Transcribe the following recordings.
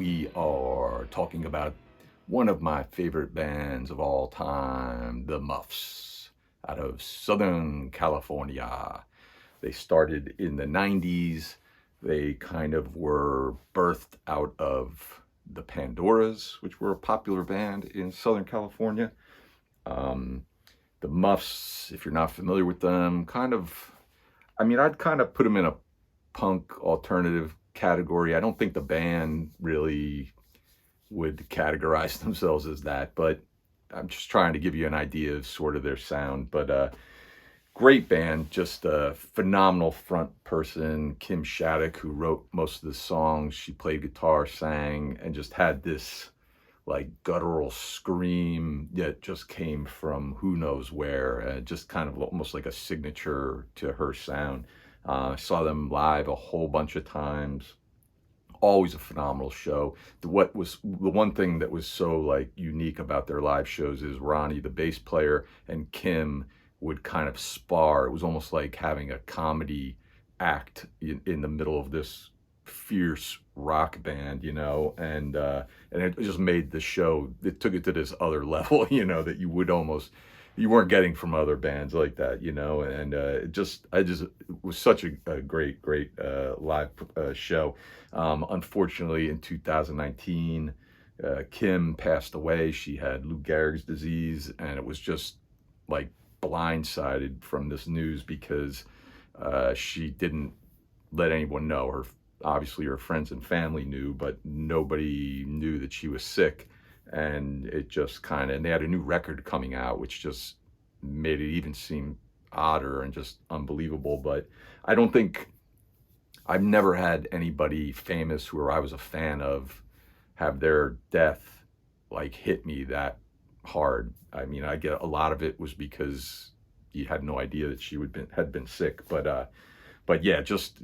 we are talking about one of my favorite bands of all time, the Muffs, out of Southern California. They started in the 90s. They kind of were birthed out of the Pandoras, which were a popular band in Southern California. Um, the Muffs, if you're not familiar with them, I'd kind of put them in a punk alternative category. I don't think the band really would categorize themselves as that, but I'm just trying to give you an idea of sort of their sound. But great band, just a phenomenal front person, Kim Shattuck, who wrote most of the songs. She played guitar, sang, and just had this like guttural scream that just came from who knows where, just kind of almost like a signature to her sound. I saw them live a whole bunch of times. Always a phenomenal show. What was the one thing that was so like unique about their live shows is Ronnie, the bass player, and Kim would kind of spar. It was almost like having a comedy act in the middle of this fierce rock band, and it just made the show. It took it to this other level, that you weren't getting from other bands like that, and it was such a great live show. Unfortunately, in 2019, Kim passed away. She had Lou Gehrig's disease, and it was just like blindsided from this news because she didn't let anyone know. Obviously her friends and family knew, but nobody knew that she was sick. And it just and they had a new record coming out, which just made it even seem odder and just unbelievable. But I've never had anybody famous who I was a fan of have their death like hit me that hard. I mean, I get a lot of it was because you had no idea that she had been sick, but yeah, just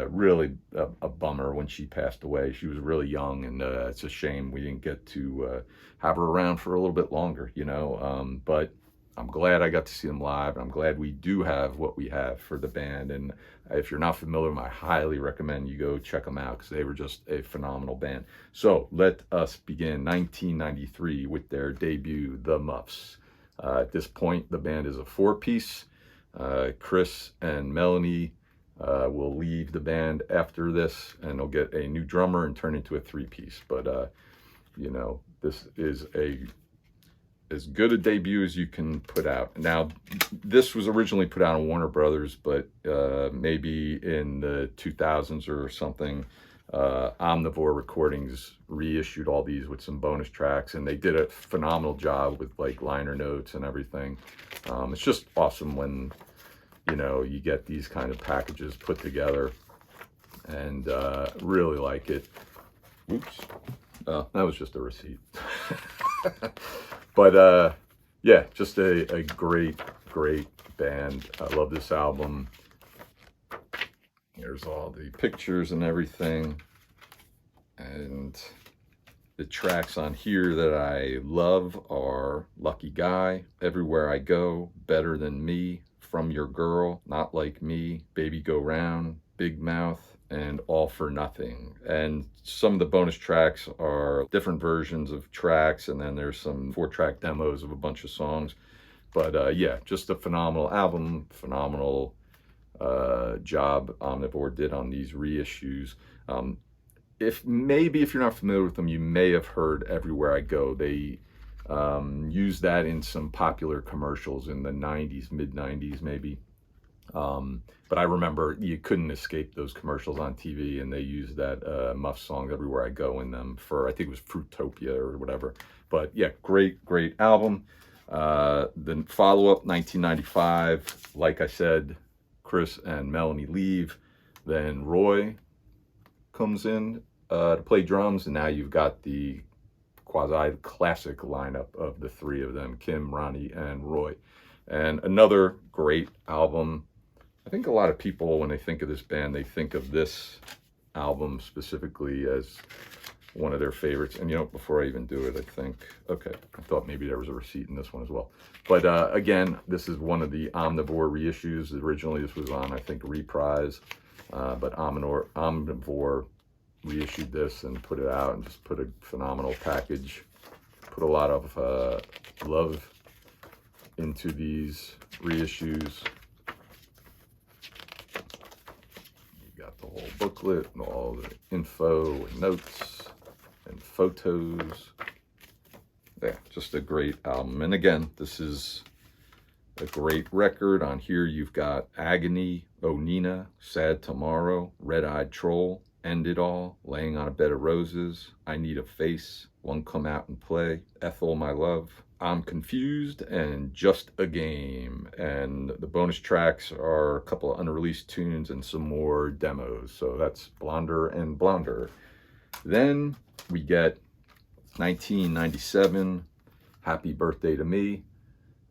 really a bummer when she passed away. She was really young, and it's a shame we didn't get to have her around for a little bit longer, but I'm glad I got to see them live, and I'm glad we do have what we have for the band. And if you're not familiar with them, I highly recommend you go check them out because they were just a phenomenal band. So let us begin 1993 with their debut, The Muffs. At this point, the band is a four-piece. Chris and Melanie will leave the band after this, and they'll get a new drummer and turn into a three-piece. But, this is as good a debut as you can put out. Now, this was originally put out on Warner Brothers, but maybe in the 2000s or something, Omnivore Recordings reissued all these with some bonus tracks, and they did a phenomenal job with like liner notes and everything. It's just awesome when you get these kind of packages put together, and really like it. Oops, that was just a receipt. But yeah, just a great band. I love this album. Here's all the pictures and everything, and the tracks on here that I love are Lucky Guy, Everywhere I Go, Better Than Me, From Your Girl, Not Like Me, Baby Go Round, Big Mouth, and All for Nothing. And some of the bonus tracks are different versions of tracks, and then there's some 4-track demos of a bunch of songs. But yeah, just a phenomenal album, phenomenal job Omnivore did on these reissues. If you're not familiar with them, you may have heard Everywhere I Go. They used that in some popular commercials in the 90s, mid-90s maybe. But I remember you couldn't escape those commercials on TV, and they used that Muff song Everywhere I Go in them for, I think it was Fruitopia or whatever. But yeah, great album. Then follow-up, 1995, like I said, Chris and Melanie leave. Then Roy comes in to play drums, and now you've got the quasi-classic lineup of the three of them, Kim, Ronnie, and Roy. And another great album. I think a lot of people, when they think of this band, they think of this album specifically as one of their favorites. And before I even do it, I thought maybe there was a receipt in this one as well. But again, this is one of the Omnivore reissues. Originally, this was on, I think, Reprise. But Omnivore reissued this and put it out and just put a phenomenal package. Put a lot of love into these reissues. You got the whole booklet and all the info and notes and photos. Yeah, just a great album. And again, this is a great record. On here you've got Agony, Oh Nina, Sad Tomorrow, Red-Eyed Troll, End It All, Laying on a Bed of Roses, I Need a Face, One Come Out and Play, Ethel My Love, I'm Confused, and Just a Game. And the bonus tracks are a couple of unreleased tunes and some more demos. So that's Blonder and Blonder. Then we get 1997, Happy Birthday to Me.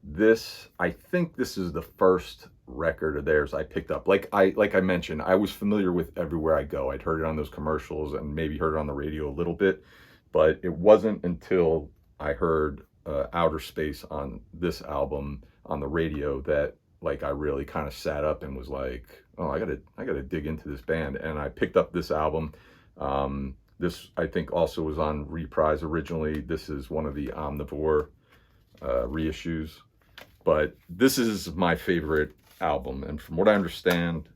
This, I think this is the first record of theirs I picked up. Like I mentioned, I was familiar with Everywhere I Go. I'd heard it on those commercials and maybe heard it on the radio a little bit, but it wasn't until I heard Outer Space on this album on the radio that like I really kind of sat up and was like, oh, I gotta dig into this band. And I picked up this album. This I think also was on Reprise originally. This is one of the Omnivore reissues. But this is my favorite album, and from what I understand,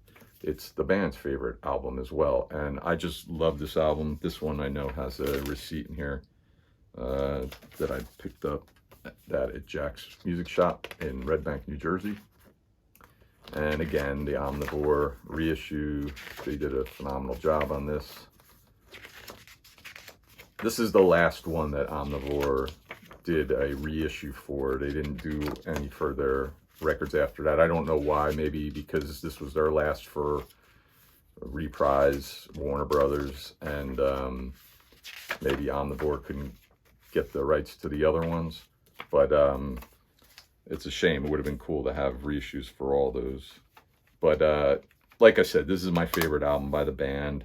it's the band's favorite album as well. And I just love this album. This one I know has a receipt in here that I picked up at Jack's Music Shop in Red Bank, New Jersey. And again, the Omnivore reissue, they did a phenomenal job on this. This is the last one that Omnivore did a reissue for. They didn't do any further records after that. I don't know why. Maybe because this was their last for Reprise, Warner Brothers, and maybe Omnivore couldn't get the rights to the other ones. But it's a shame. It would have been cool to have reissues for all those. But like I said, this is my favorite album by the band.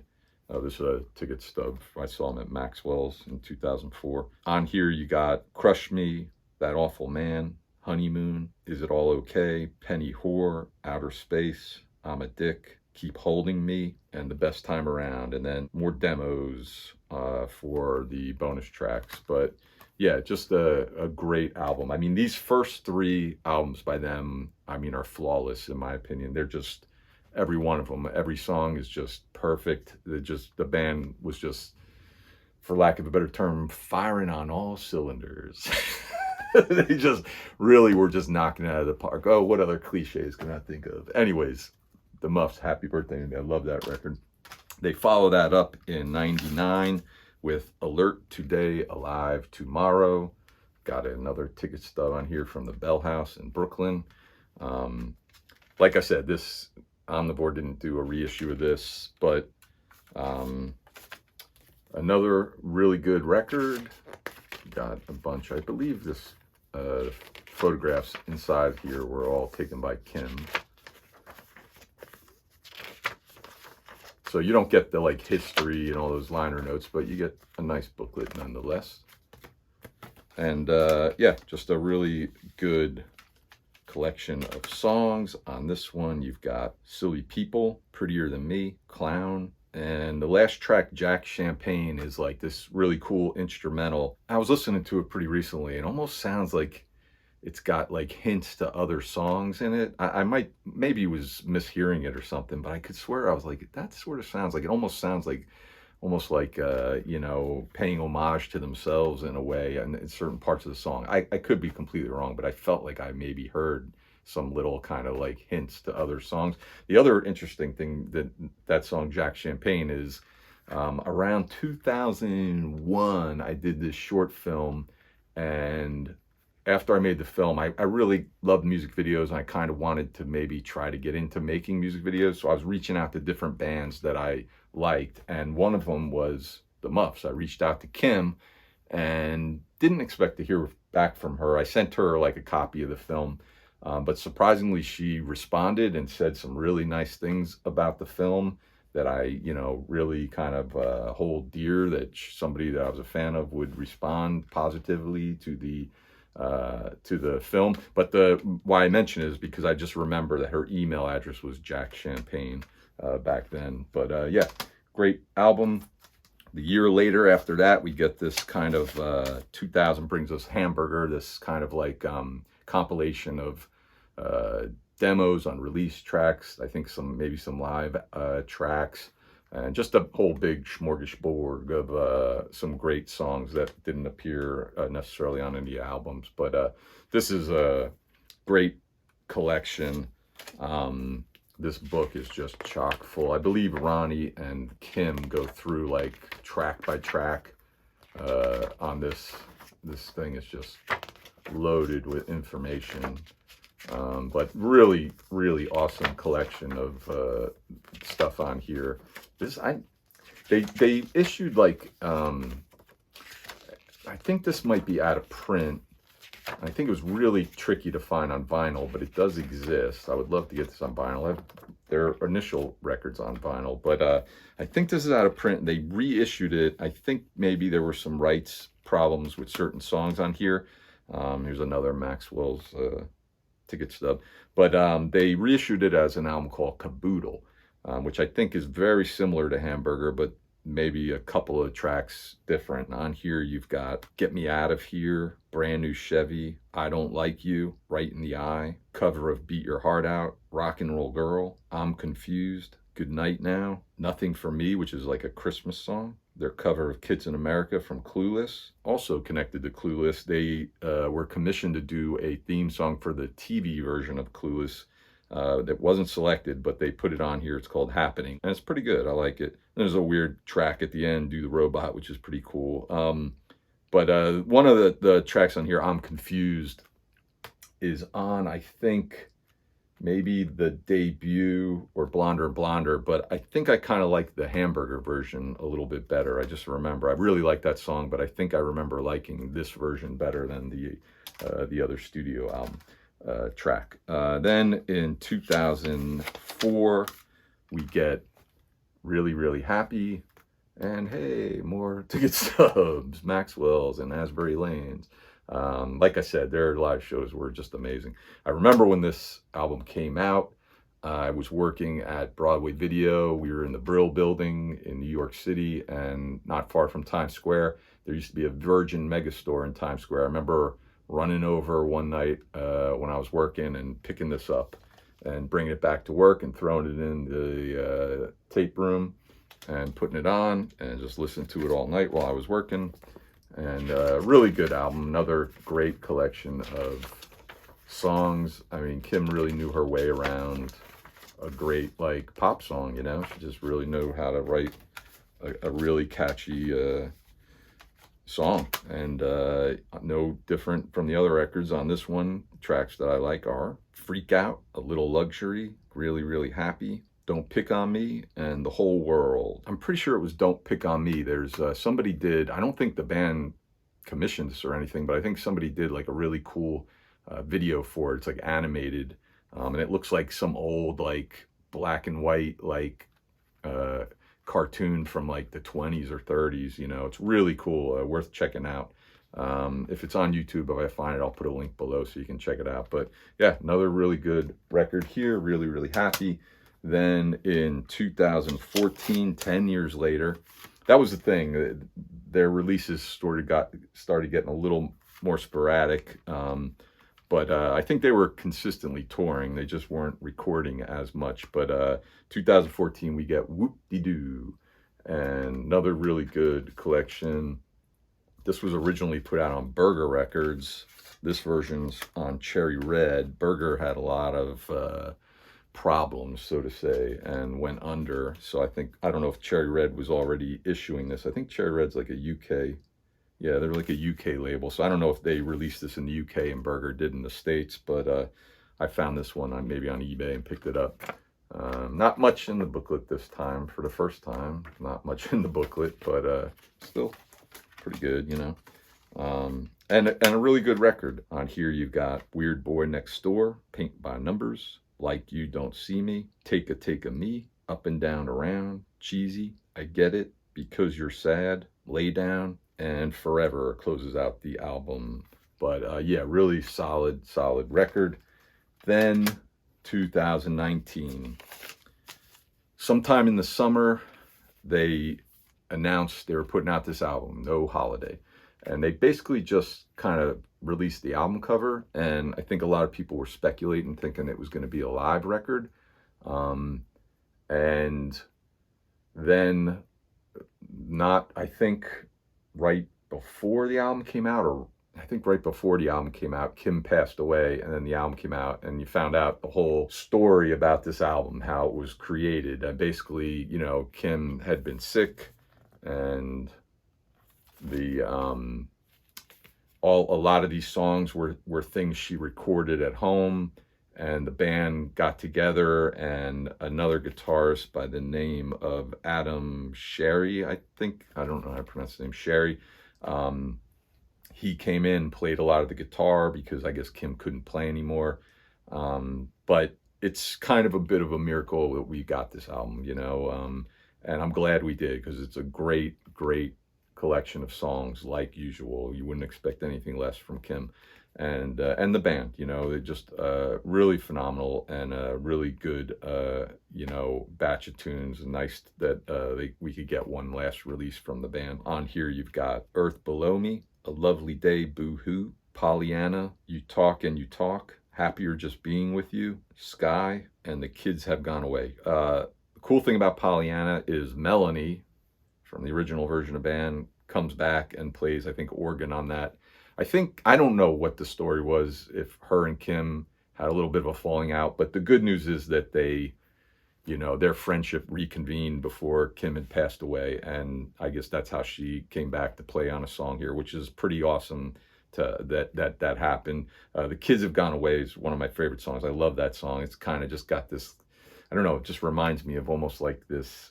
This is a ticket stub. I saw them at Maxwell's in 2004. On here you got Crush Me, That Awful Man, Honeymoon, Is It All Okay, Penny Whore, Outer Space, I'm a Dick, Keep Holding Me, and The Best Time Around. And then more demos for the bonus tracks. But yeah, just a great album. I mean, these first three albums by them, I mean, are flawless in my opinion. They're just, every one of them, every song is just perfect. The band was just, for lack of a better term, firing on all cylinders. They just really were just knocking it out of the park. Oh, what other cliches can I think of? Anyways, the Muffs, Happy Birthday to Me. I love that record. They follow that up in 99 with Alert Today, Alive Tomorrow. Got another ticket stub on here from the Bell House in Brooklyn. Like I said, this Omnivore didn't do a reissue of this, but another really good record. Got a bunch. I believe this photographs inside here were all taken by Kim. So you don't get the like history and all those liner notes, but you get a nice booklet nonetheless. And yeah, just a really good collection of songs. On this one, you've got Silly People, Prettier Than Me, Clown, and the last track, Jack Champagne, is like this really cool instrumental. I was listening to it pretty recently. It almost sounds like it's got like hints to other songs in it. I maybe was mishearing it or something, but I could swear I was like, that sort of sounds like, it almost sounds like, you know, paying homage to themselves in a way in certain parts of the song. I could be completely wrong, but I felt like I maybe heard some little kind of like hints to other songs. The other interesting thing that song Jack Champagne is around 2001, I did this short film, and after I made the film, I really loved music videos, and I kind of wanted to maybe try to get into making music videos. So I was reaching out to different bands that I liked, and one of them was the Muffs. I reached out to Kim and didn't expect to hear back from her. I sent her like a copy of the film, but surprisingly she responded and said some really nice things about the film that I, you know, really kind of hold dear, that somebody that I was a fan of would respond positively to the film. But why I mention it is because I just remember that her email address was Jack Champagne back then. But yeah, great album. The year later after that, we get this kind of 2000 brings us Hamburger, this kind of like compilation of demos, unreleased tracks, I think maybe some live tracks, and just a whole big smorgasbord of some great songs that didn't appear necessarily on any albums. But this is a great collection. This book is just chock full. I believe Ronnie and Kim go through like track by track on this. This thing is just loaded with information. But really, really awesome collection of stuff on here. They issued like I think this might be out of print. I think it was really tricky to find on vinyl, but it does exist. I would love to get this on vinyl. I have their initial records on vinyl, but I think this is out of print. They reissued it. I think maybe there were some rights problems with certain songs on here. Here's another Maxwell's ticket stub. But they reissued it as an album called Caboodle, which I think is very similar to Hamburger, but maybe a couple of tracks different. On here you've got Get Me Out of Here, Brand New Chevy, I Don't Like You, Right in the Eye, cover of Beat Your Heart Out, Rock and Roll Girl, I'm Confused, Good Night Now, Nothing for Me, which is like a Christmas song, their cover of Kids in America from Clueless. Also connected to Clueless, they were commissioned to do a theme song for the TV version of Clueless that wasn't selected, but they put it on here. It's called Happening, and it's pretty good. I like it. There's a weird track at the end, Do the Robot, which is pretty cool. But one of the tracks on here, I'm Confused, is on, I think, maybe the debut or Blonder and Blonder, but I think I kind of like the Hamburger version a little bit better. I just remember, I really like that song, but I think I remember liking this version better than the other studio album track. Then in 2004, we get Really, Really Happy, and hey, more ticket stubs, Maxwell's and Asbury Lanes. Like I said, their live shows were just amazing. I remember when this album came out, I was working at Broadway Video. We were in the Brill Building in New York City, and not far from Times Square. There used to be a Virgin Megastore in Times Square. I remember running over one night when I was working and picking this up and bringing it back to work and throwing it in the tape room and putting it on and just listening to it all night while I was working. And really good album, another great collection of songs. I mean, Kim really knew her way around a great like pop song, you know. She just really knew how to write a really catchy song, and no different from the other records. On this one, tracks that I like are Freak Out, A Little Luxury, Really, Really Happy, Don't Pick on Me, and The Whole World. I'm pretty sure it was Don't Pick on Me. There's somebody did, I don't think the band commissioned this or anything, but I think somebody did like a really cool video for it. It's like animated, and it looks like some old like black and white like cartoon from like the 20s or 30s. You know, it's really cool, worth checking out. If it's on YouTube, if I find it, I'll put a link below so you can check it out. But yeah, another really good record here. Really, really happy. Then in 2014, 10 years later, that was the thing. Their releases started getting a little more sporadic. But I think they were consistently touring. They just weren't recording as much. But 2014, we get Whoop-de-Doo, and another really good collection. This was originally put out on Burger Records. This version's on Cherry Red. Burger had a lot of problems, so to say, and went under. So I don't know if Cherry Red was already issuing this. I think Cherry Red's like a UK, yeah, they're like a UK label. So I don't know if they released this in the UK and Burger did in the States, but I found this one maybe on eBay and picked it up. Not much in the booklet this time for the first time. Not much in the booklet, but still pretty good, you know. And a really good record. On here you've got Weird Boy Next Door, Paint by Numbers, Like You Don't See Me, Take a Me, Up and Down Around, Cheesy, I Get It, Because You're Sad, Lay Down, and Forever closes out the album. But yeah, really solid record. Then 2019, sometime in the summer, they announced they were putting out this album, No Holiday. And they basically just kind of released the album cover. And I think a lot of people were speculating, thinking it was going to be a live record. And then I think right before the album came out, or I think right before the album came out, Kim passed away, and then the album came out, and you found out the whole story about this album, how it was created. Basically, Kim had been sick, and a lot of these songs were things she recorded at home, and the band got together, and another guitarist by the name of Adam Sherry, I don't know how to pronounce his name, Sherry, he came in, played a lot of the guitar because I guess Kim couldn't play anymore. But it's kind of a bit of a miracle that we got this album, and I'm glad we did, because it's a great, great collection of songs like usual. You wouldn't expect anything less from Kim and the band. They're just really phenomenal, and a really good batch of tunes. Nice that we could get one last release from the band. On here you've got Earth Below Me, A Lovely Day, Boo Hoo, Pollyanna, You Talk and You Talk, Happier Just Being With You, Sky, and The Kids Have Gone Away. The cool thing about Pollyanna is Melanie from the original version of band comes back and plays, I think, organ on that. I don't know what the story was, if her and Kim had a little bit of a falling out, but the good news is that they, their friendship reconvened before Kim had passed away, and I guess that's how she came back to play on a song here, which is pretty awesome that happened. The Kids Have Gone Away is one of my favorite songs. I love that song. It's kind of just got this, I don't know, it just reminds me of almost like this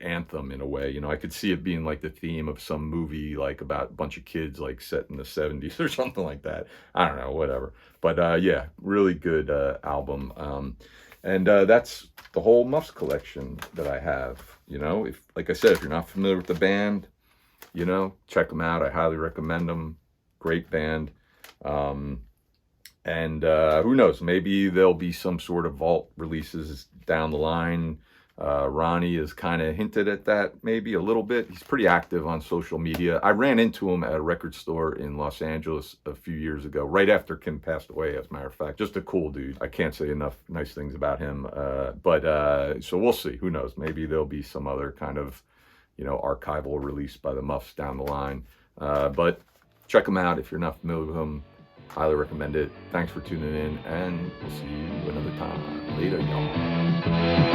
anthem in a way. I could see it being like the theme of some movie, like about a bunch of kids, like set in the 70s or something like that. I don't know, whatever. But yeah, really good album. And that's the whole Muffs collection that I have. If, like I said, if you're not familiar with the band, check them out. I highly recommend them. Great band. And who knows, maybe there'll be some sort of vault releases down the line. Ronnie has kind of hinted at that maybe a little bit. He's pretty active on social media. I ran into him at a record store in Los Angeles a few years ago, right after Kim passed away, as a matter of fact. Just a cool dude. I can't say enough nice things about him. So we'll see. Who knows? Maybe there'll be some other kind of, archival release by the Muffs down the line. But check them out if you're not familiar with them. Highly recommend it. Thanks for tuning in, and we'll see you another time. Later, y'all.